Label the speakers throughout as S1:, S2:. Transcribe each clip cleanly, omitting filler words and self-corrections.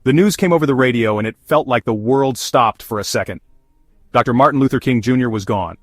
S1: The news came over the radio and it felt like the world stopped for a second. Dr. Martin Luther King Jr. was gone.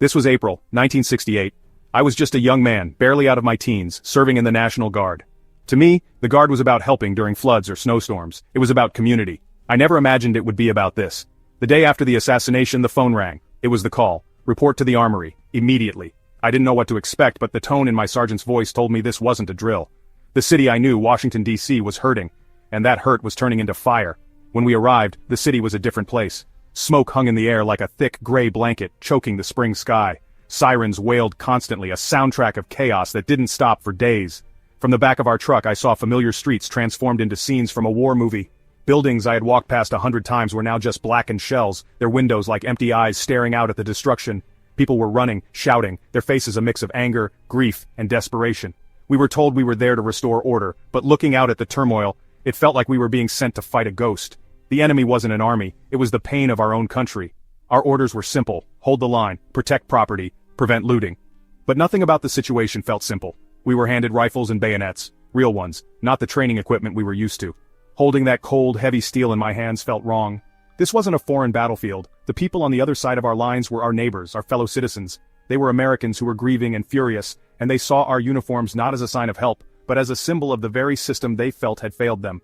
S1: This was April, 1968. I was just a young man, barely out of my teens, serving in the National Guard. To me, the Guard was about helping during floods or snowstorms. It was about community. I never imagined it would be about this. The day after the assassination, the phone rang. It was the call. Report to the armory. Immediately. I didn't know what to expect, but the tone in my sergeant's voice told me this wasn't a drill. The city I knew, Washington, D.C., was hurting, and that hurt was turning into fire. When we arrived, the city was a different place. Smoke hung in the air like a thick gray blanket, choking the spring sky. Sirens wailed constantly, a soundtrack of chaos that didn't stop for days. From the back of our truck, I saw familiar streets transformed into scenes from a war movie. Buildings I had walked past 100 times were now just blackened shells, their windows like empty eyes staring out at the destruction. People were running, shouting, their faces a mix of anger, grief, and desperation. We were told we were there to restore order, but looking out at the turmoil, it felt like we were being sent to fight a ghost. The enemy wasn't an army, it was the pain of our own country. Our orders were simple: hold the line, protect property, prevent looting. But nothing about the situation felt simple. We were handed rifles and bayonets, real ones, not the training equipment we were used to. Holding that cold, heavy steel in my hands felt wrong. This wasn't a foreign battlefield. The people on the other side of our lines were our neighbors, our fellow citizens. They were Americans who were grieving and furious, and they saw our uniforms not as a sign of help, but as a symbol of the very system they felt had failed them.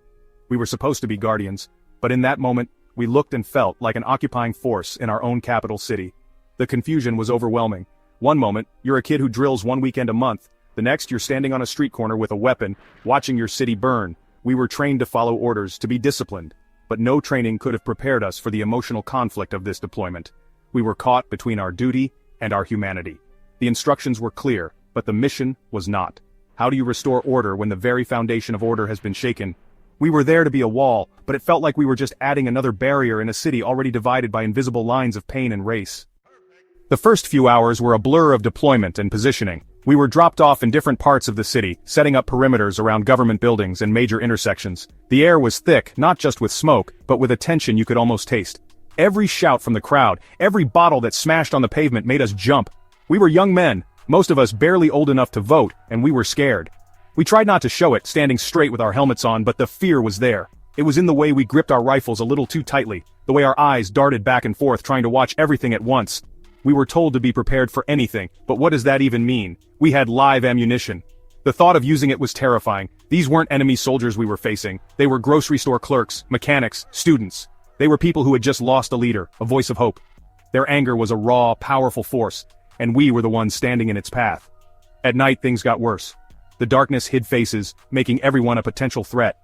S1: We were supposed to be guardians, but in that moment, we looked and felt like an occupying force in our own capital city. The confusion was overwhelming. One moment, you're a kid who drills one weekend a month. The next, you're standing on a street corner with a weapon, watching your city burn. We were trained to follow orders, to be disciplined. But no training could have prepared us for the emotional conflict of this deployment. We were caught between our duty and our humanity. The instructions were clear, but the mission was not. How do you restore order when the very foundation of order has been shaken? We were there to be a wall, but it felt like we were just adding another barrier in a city already divided by invisible lines of pain and race. The first few hours were a blur of deployment and positioning. We were dropped off in different parts of the city, setting up perimeters around government buildings and major intersections. The air was thick, not just with smoke, but with a tension you could almost taste. Every shout from the crowd, every bottle that smashed on the pavement made us jump. We were young men, most of us barely old enough to vote, and we were scared. We tried not to show it, standing straight with our helmets on, but the fear was there. It was in the way we gripped our rifles a little too tightly, the way our eyes darted back and forth trying to watch everything at once. We were told to be prepared for anything, but what does that even mean? We had live ammunition. The thought of using it was terrifying. These weren't enemy soldiers we were facing. They were grocery store clerks, mechanics, students. They were people who had just lost a leader, a voice of hope. Their anger was a raw, powerful force, and we were the ones standing in its path. At night things got worse. The darkness hid faces, making everyone a potential threat.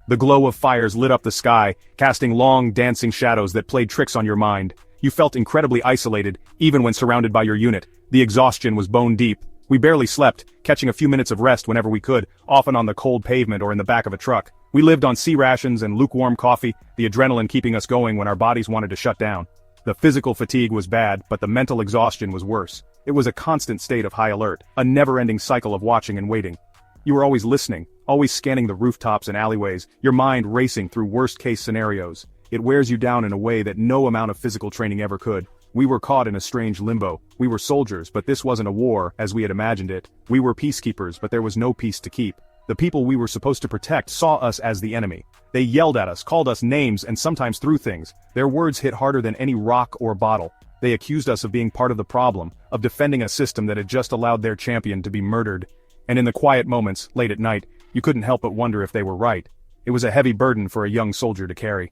S1: The glow of fires lit up the sky, casting long, dancing shadows that played tricks on your mind. You felt incredibly isolated, even when surrounded by your unit. The exhaustion was bone deep. We barely slept, catching a few minutes of rest whenever we could, often on the cold pavement or in the back of a truck. We lived on sea rations and lukewarm coffee, the adrenaline keeping us going when our bodies wanted to shut down. The physical fatigue was bad, but the mental exhaustion was worse. It was a constant state of high alert, a never-ending cycle of watching and waiting. You were always listening, always scanning the rooftops and alleyways, your mind racing through worst-case scenarios. It wears you down in a way that no amount of physical training ever could. We were caught in a strange limbo. We were soldiers, but this wasn't a war, as we had imagined it. We were peacekeepers, but there was no peace to keep. The people we were supposed to protect saw us as the enemy. They yelled at us, called us names, and sometimes threw things. Their words hit harder than any rock or bottle. They accused us of being part of the problem, of defending a system that had just allowed their champion to be murdered. And in the quiet moments, late at night, you couldn't help but wonder if they were right. It was a heavy burden for a young soldier to carry.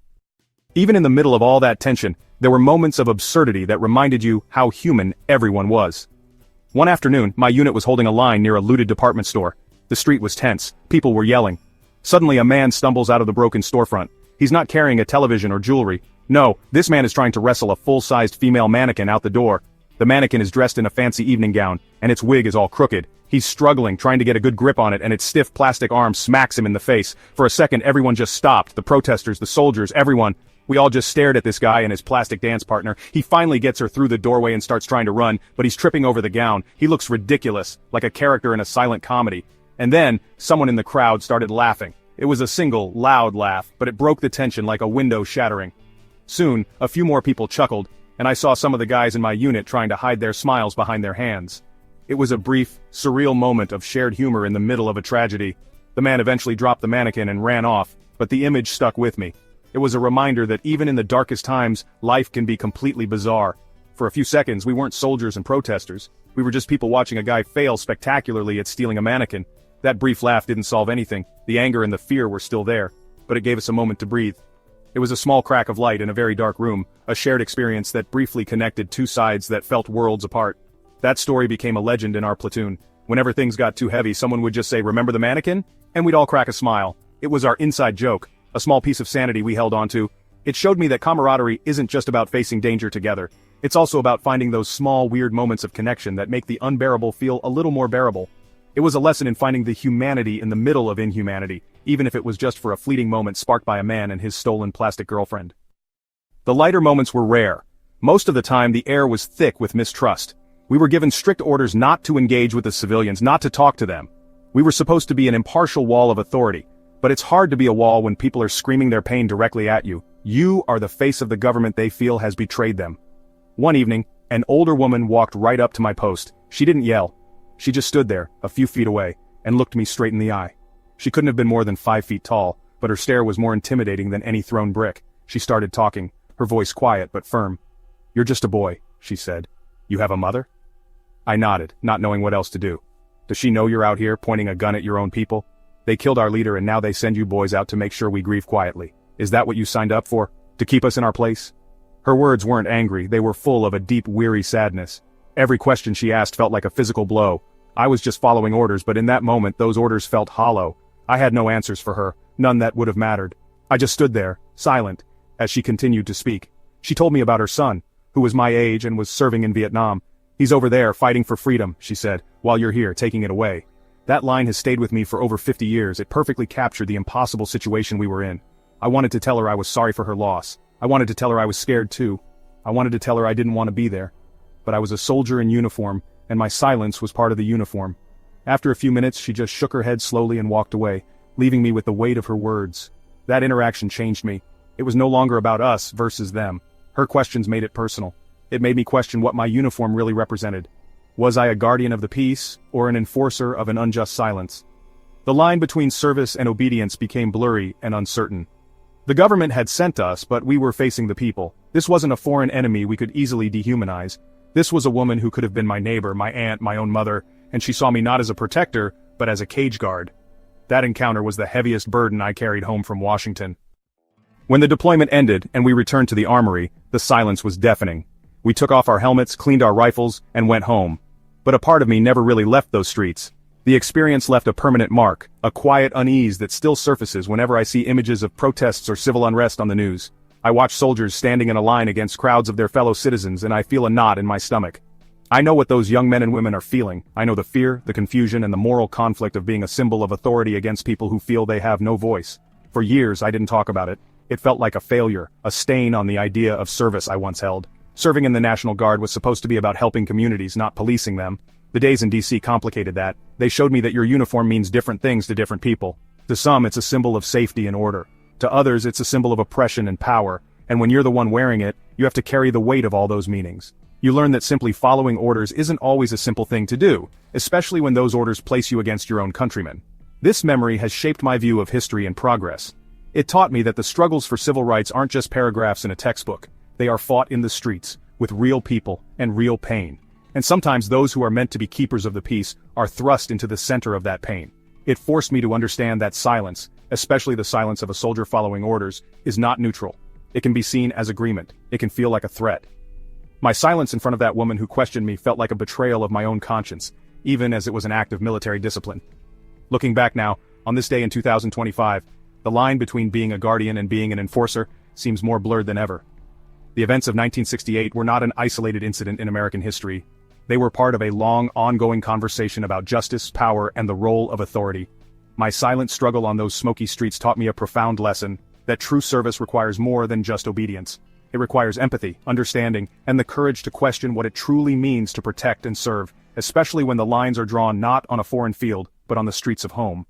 S1: Even in the middle of all that tension, there were moments of absurdity that reminded you how human everyone was. One afternoon, my unit was holding a line near a looted department store. The street was tense. People were yelling. Suddenly a man stumbles out of the broken storefront. He's not carrying a television or jewelry. No, this man is trying to wrestle a full-sized female mannequin out the door. The mannequin is dressed in a fancy evening gown, and its wig is all crooked. He's struggling, trying to get a good grip on it, and its stiff plastic arm smacks him in the face. For a second, everyone just stopped. The protesters, the soldiers, everyone. We all just stared at this guy and his plastic dance partner. He finally gets her through the doorway and starts trying to run, but he's tripping over the gown. He looks ridiculous, like a character in a silent comedy. And then, someone in the crowd started laughing. It was a single, loud laugh, but it broke the tension like a window shattering. Soon, a few more people chuckled, and I saw some of the guys in my unit trying to hide their smiles behind their hands. It was a brief, surreal moment of shared humor in the middle of a tragedy. The man eventually dropped the mannequin and ran off, but the image stuck with me. It was a reminder that even in the darkest times, life can be completely bizarre. For a few seconds, we weren't soldiers and protesters. We were just people watching a guy fail spectacularly at stealing a mannequin. That brief laugh didn't solve anything. The anger and the fear were still there, but it gave us a moment to breathe. It was a small crack of light in a very dark room, a shared experience that briefly connected two sides that felt worlds apart. That story became a legend in our platoon. Whenever things got too heavy, someone would just say, "Remember the mannequin?" And we'd all crack a smile. It was our inside joke, a small piece of sanity we held onto. It showed me that camaraderie isn't just about facing danger together. It's also about finding those small, weird moments of connection that make the unbearable feel a little more bearable. It was a lesson in finding the humanity in the middle of inhumanity, even if it was just for a fleeting moment sparked by a man and his stolen plastic girlfriend. The lighter moments were rare. Most of the time the air was thick with mistrust. We were given strict orders not to engage with the civilians, not to talk to them. We were supposed to be an impartial wall of authority, but it's hard to be a wall when people are screaming their pain directly at you. You are the face of the government they feel has betrayed them. One evening, an older woman walked right up to my post. She didn't yell. She just stood there, a few feet away, and looked me straight in the eye. She couldn't have been more than 5 feet tall, but her stare was more intimidating than any thrown brick. She started talking, her voice quiet but firm. "You're just a boy," she said. "You have a mother?" I nodded, not knowing what else to do. "Does she know you're out here, pointing a gun at your own people? They killed our leader and now they send you boys out to make sure we grieve quietly. Is that what you signed up for? To keep us in our place?" Her words weren't angry, they were full of a deep, weary sadness. Every question she asked felt like a physical blow. I was just following orders, but in that moment those orders felt hollow. I had no answers for her, none that would have mattered. I just stood there, silent, as she continued to speak. She told me about her son, who was my age and was serving in Vietnam. "He's over there fighting for freedom," she said, "while you're here taking it away." That line has stayed with me for over 50 years. It perfectly captured the impossible situation we were in. I wanted to tell her I was sorry for her loss. I wanted to tell her I was scared too. I wanted to tell her I didn't want to be there. But I was a soldier in uniform, and my silence was part of the uniform. After a few minutes she just shook her head slowly and walked away, leaving me with the weight of her words. That interaction changed me. It was no longer about us versus them. Her questions made it personal. It made me question what my uniform really represented. Was I a guardian of the peace, or an enforcer of an unjust silence? The line between service and obedience became blurry and uncertain. The government had sent us, but we were facing the people. This wasn't a foreign enemy we could easily dehumanize. This was a woman who could have been my neighbor, my aunt, my own mother, and she saw me not as a protector, but as a cage guard. That encounter was the heaviest burden I carried home from Washington. When the deployment ended and we returned to the armory, the silence was deafening. We took off our helmets, cleaned our rifles, and went home. But a part of me never really left those streets. The experience left a permanent mark, a quiet unease that still surfaces whenever I see images of protests or civil unrest on the news. I watch soldiers standing in a line against crowds of their fellow citizens and I feel a knot in my stomach. I know what those young men and women are feeling. I know the fear, the confusion, and the moral conflict of being a symbol of authority against people who feel they have no voice. For years I didn't talk about it. It felt like a failure, a stain on the idea of service I once held. Serving in the National Guard was supposed to be about helping communities, not policing them. The days in DC complicated that. They showed me that your uniform means different things to different people. To some it's a symbol of safety and order. To others it's a symbol of oppression and power, and when you're the one wearing it, you have to carry the weight of all those meanings. You learn that simply following orders isn't always a simple thing to do, especially when those orders place you against your own countrymen. This memory has shaped my view of history and progress. It taught me that the struggles for civil rights aren't just paragraphs in a textbook. They are fought in the streets, with real people and real pain. And sometimes those who are meant to be keepers of the peace are thrust into the center of that pain. It forced me to understand that silence, especially the silence of a soldier following orders, is not neutral. It can be seen as agreement. It can feel like a threat. My silence in front of that woman who questioned me felt like a betrayal of my own conscience, even as it was an act of military discipline. Looking back now, on this day in 2025, the line between being a guardian and being an enforcer seems more blurred than ever. The events of 1968 were not an isolated incident in American history. They were part of a long, ongoing conversation about justice, power, and the role of authority. My silent struggle on those smoky streets taught me a profound lesson, that true service requires more than just obedience. It requires empathy, understanding, and the courage to question what it truly means to protect and serve, especially when the lines are drawn not on a foreign field, but on the streets of home.